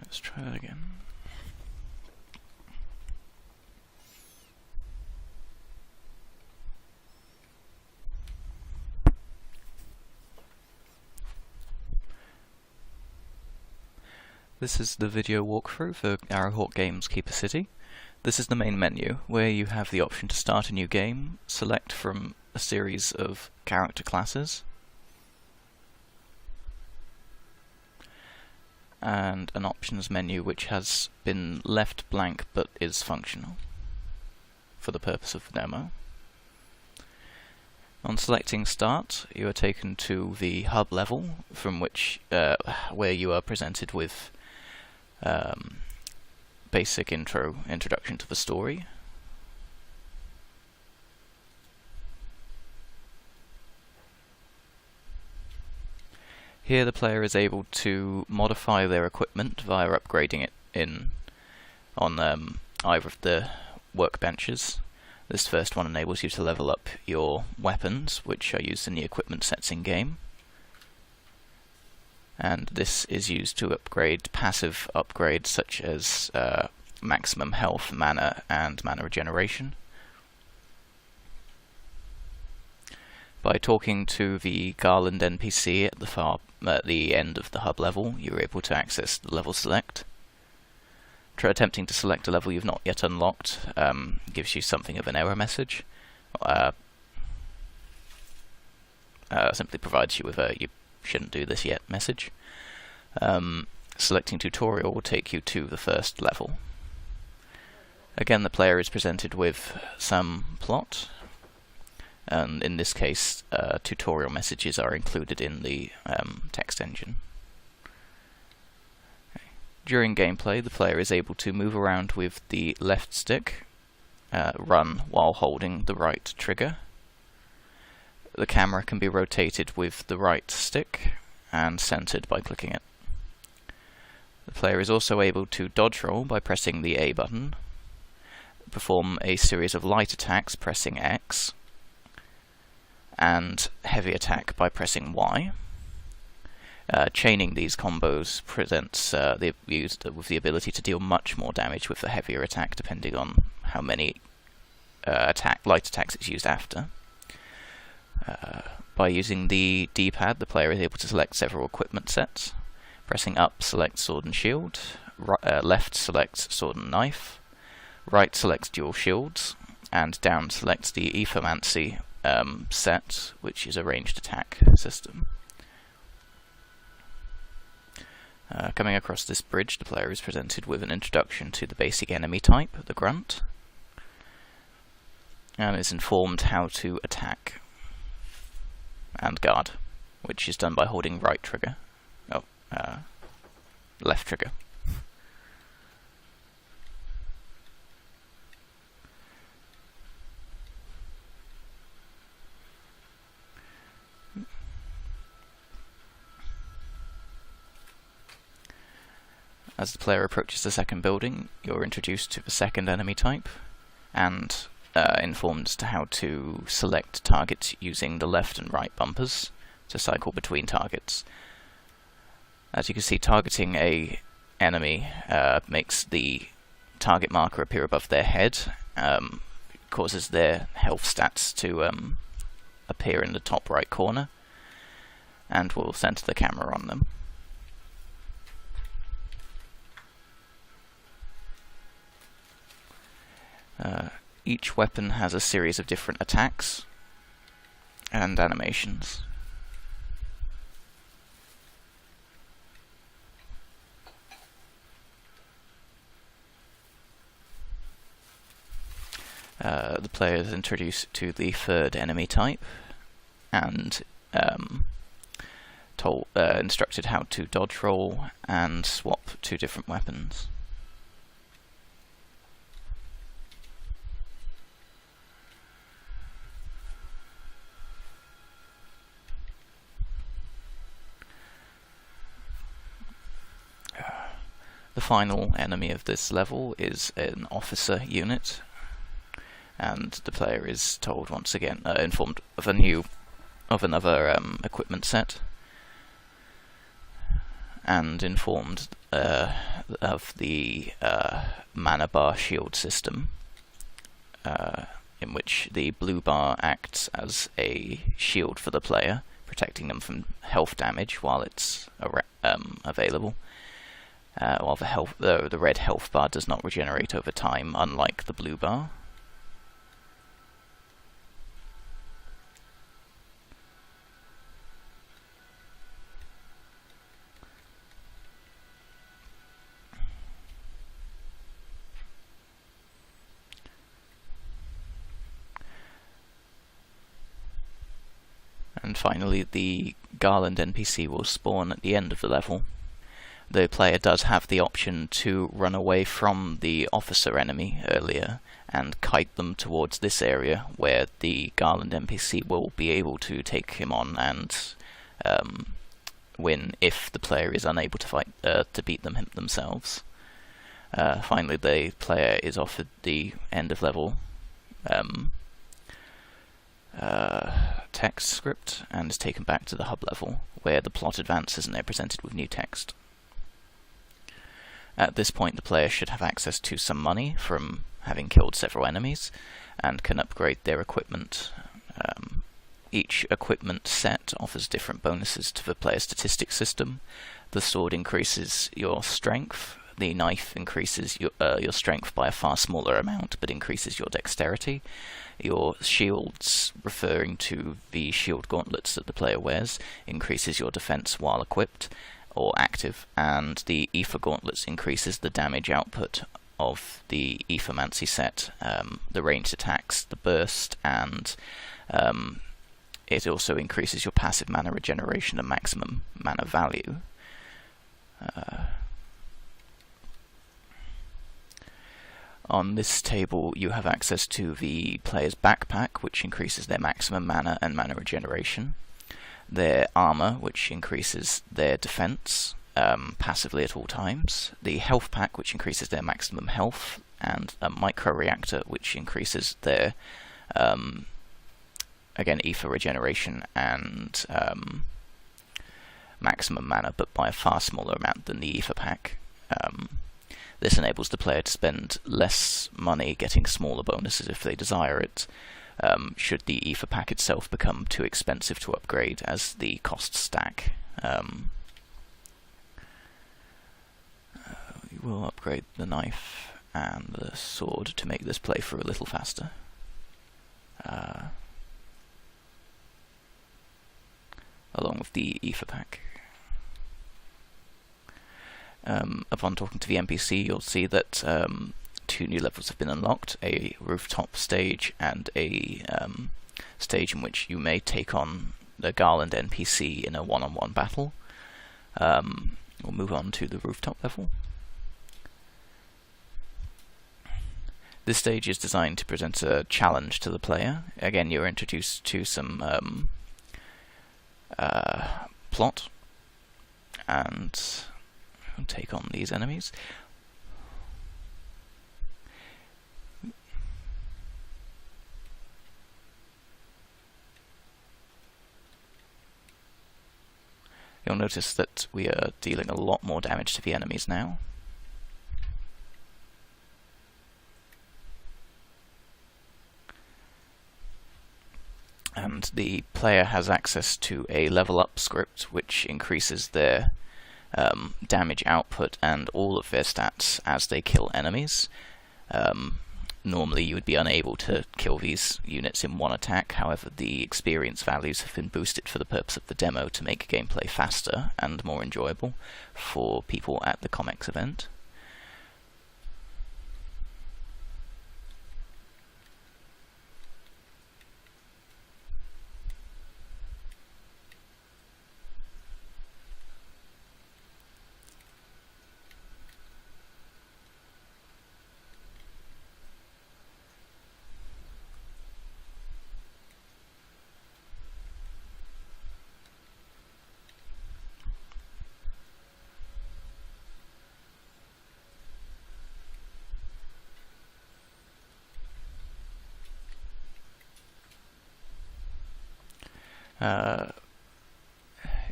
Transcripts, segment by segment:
Let's try that again. This is the video walkthrough for Arrowhawk Games Keeper City. This is the main menu, where you have the option to start a new game, select from a series of character classes, and an options menu which has been left blank but is functional for the purpose of the demo. On selecting Start, you are taken to the hub level, from which where you are presented with basic introduction to the story. Here the player is able to modify their equipment via upgrading it on either of the workbenches. This first one enables you to level up your weapons, which are used in the equipment sets in game. And this is used to upgrade passive upgrades such as maximum health, mana, and mana regeneration. By talking to the Garland NPC at the end of the hub level, you're able to access the level select. Attempting to select a level you've not yet unlocked gives you something of an error message. Simply provides you with a "you shouldn't do this yet" message. Selecting tutorial will take you to the first level. Again, the player is presented with some plot, and in this case tutorial messages are included in the text engine. During gameplay, the player is able to move around with the left stick, run while holding the right trigger. The camera can be rotated with the right stick and centered by clicking it. The player is also able to dodge roll by pressing the A button, perform a series of light attacks pressing X, and heavy attack by pressing Y. Chaining these combos presents the user with the ability to deal much more damage with the heavier attack, depending on how many light attacks it's used after. By using the D-pad, the player is able to select several equipment sets. Pressing up selects sword and shield, left selects sword and knife, right selects dual shields, and down selects the Ethermancy set, which is a ranged attack system. Coming across this bridge, the player is presented with an introduction to the basic enemy type, the Grunt, and is informed how to attack and guard, which is done by holding right trigger. Left trigger. As the player approaches the second building, you're introduced to the second enemy type, and informed as to how to select targets using the left and right bumpers to cycle between targets. As you can see, targeting a enemy makes the target marker appear above their head, causes their health stats to appear in the top right corner, and will center the camera on them. Each weapon has a series of different attacks and animations. The player is introduced to the third enemy type and instructed how to dodge roll and swap two different weapons. The final enemy of this level is an officer unit, and the player is told once again, informed of another equipment set. and informed of the mana bar shield system, in which the blue bar acts as a shield for the player, protecting them from health damage while it's available. While the red health bar does not regenerate over time, unlike the blue bar. And finally, the Garland NPC will spawn at the end of the level. The player does have the option to run away from the officer enemy earlier and kite them towards this area, where the Garland NPC will be able to take him on and win if the player is unable to beat them themselves. Finally, the player is offered the end of level text script and is taken back to the hub level, where the plot advances and they're presented with new text. At this point, the player should have access to some money from having killed several enemies and can upgrade their equipment. Each equipment set offers different bonuses to the player statistics system. The sword increases your strength. The knife increases your strength by a far smaller amount, but increases your dexterity. Your shields, referring to the shield gauntlets that the player wears, increases your defense while equipped or active, and the Aether gauntlets increases the damage output of the Aethermancy set, the ranged attacks, the burst, and it also increases your passive mana regeneration and maximum mana value. On this table you have access to the player's backpack, which increases their maximum mana and mana regeneration, their armor, which increases their defense passively at all times, the health pack, which increases their maximum health, and a micro reactor, which increases their again Aether regeneration and maximum mana, but by a far smaller amount than the Aether pack. This enables the player to spend less money getting smaller bonuses if they desire it, should the Aether pack itself become too expensive to upgrade as the costs stack. We will upgrade the knife and the sword to make this play through a little faster. Along with the Aether pack. Upon talking to the NPC, you'll see that two new levels have been unlocked, a rooftop stage and a stage in which you may take on the Garland NPC in a one-on-one battle. We'll move on to the rooftop level. This stage is designed to present a challenge to the player. Again, you're introduced to some plot and take on these enemies. You'll notice that we are dealing a lot more damage to the enemies now. And the player has access to a level up script which increases their damage output and all of their stats as they kill enemies. Normally you would be unable to kill these units in one attack, however the experience values have been boosted for the purpose of the demo to make gameplay faster and more enjoyable for people at the COMEX event.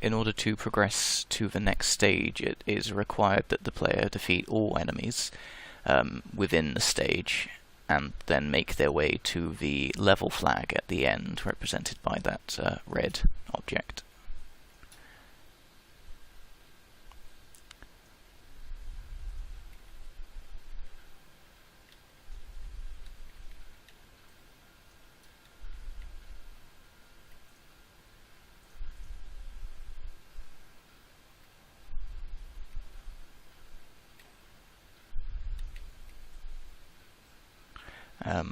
in order to progress to the next stage, it is required that the player defeat all enemies within the stage, and then make their way to the level flag at the end, represented by that red object.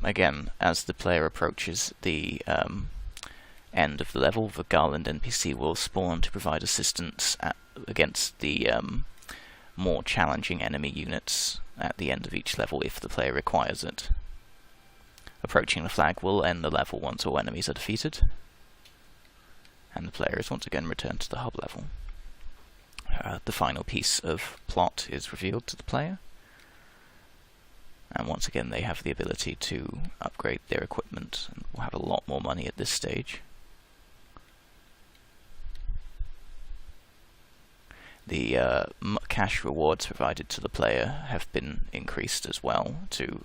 Again, as the player approaches the end of the level, the Garland NPC will spawn to provide assistance against the more challenging enemy units at the end of each level if the player requires it. Approaching the flag will end the level once all enemies are defeated, and the player is once again returned to the hub level. The final piece of plot is revealed to the player, and once again they have the ability to upgrade their equipment and will have a lot more money at this stage. The cash rewards provided to the player have been increased as well to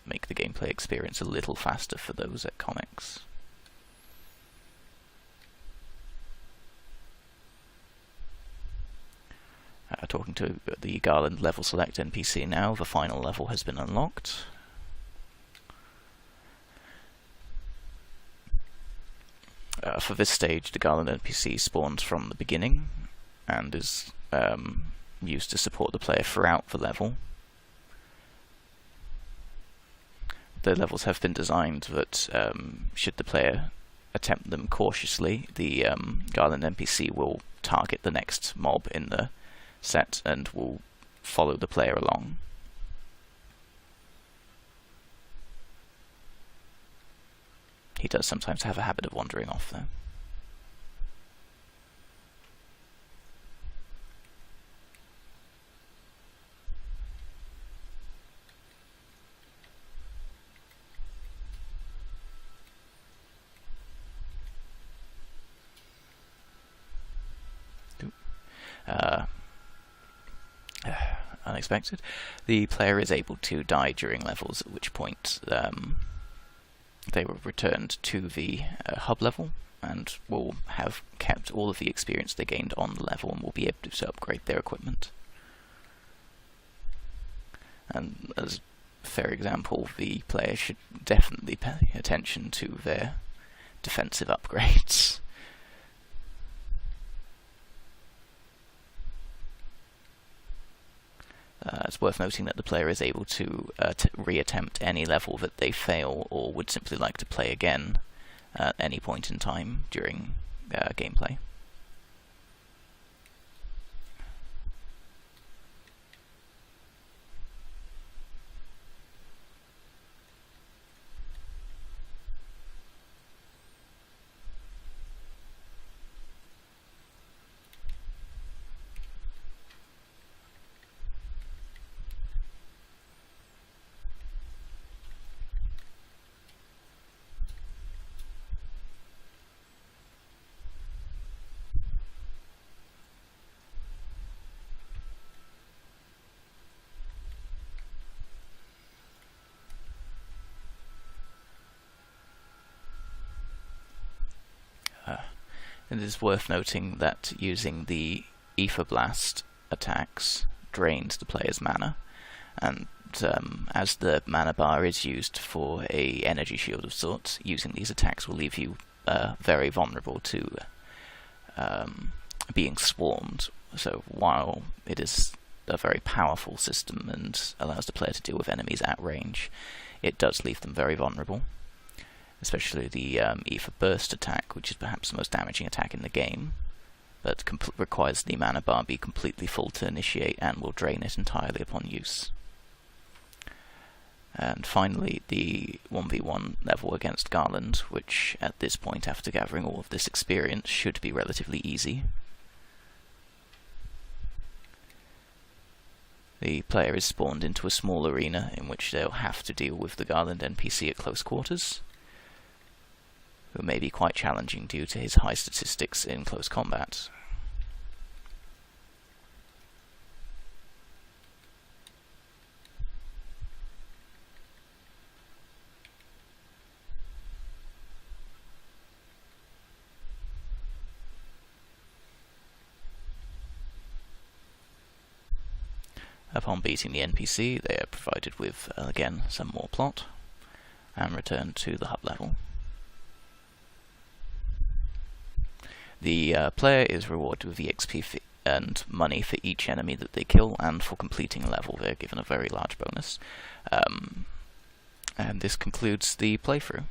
make the gameplay experience a little faster for those at Comics. Talking to the Garland level select NPC now, the final level has been unlocked. For this stage, the Garland NPC spawns from the beginning and is used to support the player throughout the level. The levels have been designed that should the player attempt them cautiously, the Garland NPC will target the next mob in the set and will follow the player along. He does sometimes have a habit of wandering off though. Unexpected. The player is able to die during levels, at which point they were returned to the hub level and will have kept all of the experience they gained on the level and will be able to upgrade their equipment. And as a fair example, the player should definitely pay attention to their defensive upgrades. It's worth noting that the player is able to reattempt any level that they fail or would simply like to play again at any point in time during gameplay. It is worth noting that using the Ether Blast attacks drains the player's mana, and as the mana bar is used for a energy shield of sorts, using these attacks will leave you very vulnerable to being swarmed. So while it is a very powerful system and allows the player to deal with enemies at range, it does leave them very vulnerable. Especially the Ether Burst attack, which is perhaps the most damaging attack in the game, but requires the mana bar be completely full to initiate and will drain it entirely upon use. And finally, the 1v1 level against Garland, which at this point, after gathering all of this experience, should be relatively easy. The player is spawned into a small arena in which they'll have to deal with the Garland NPC at close quarters, who may be quite challenging due to his high statistics in close combat. Upon beating the NPC, they are provided with, again, some more plot, and return to the hub level. The player is rewarded with EXP and money for each enemy that they kill, and for completing a level they're given a very large bonus. And this concludes the playthrough.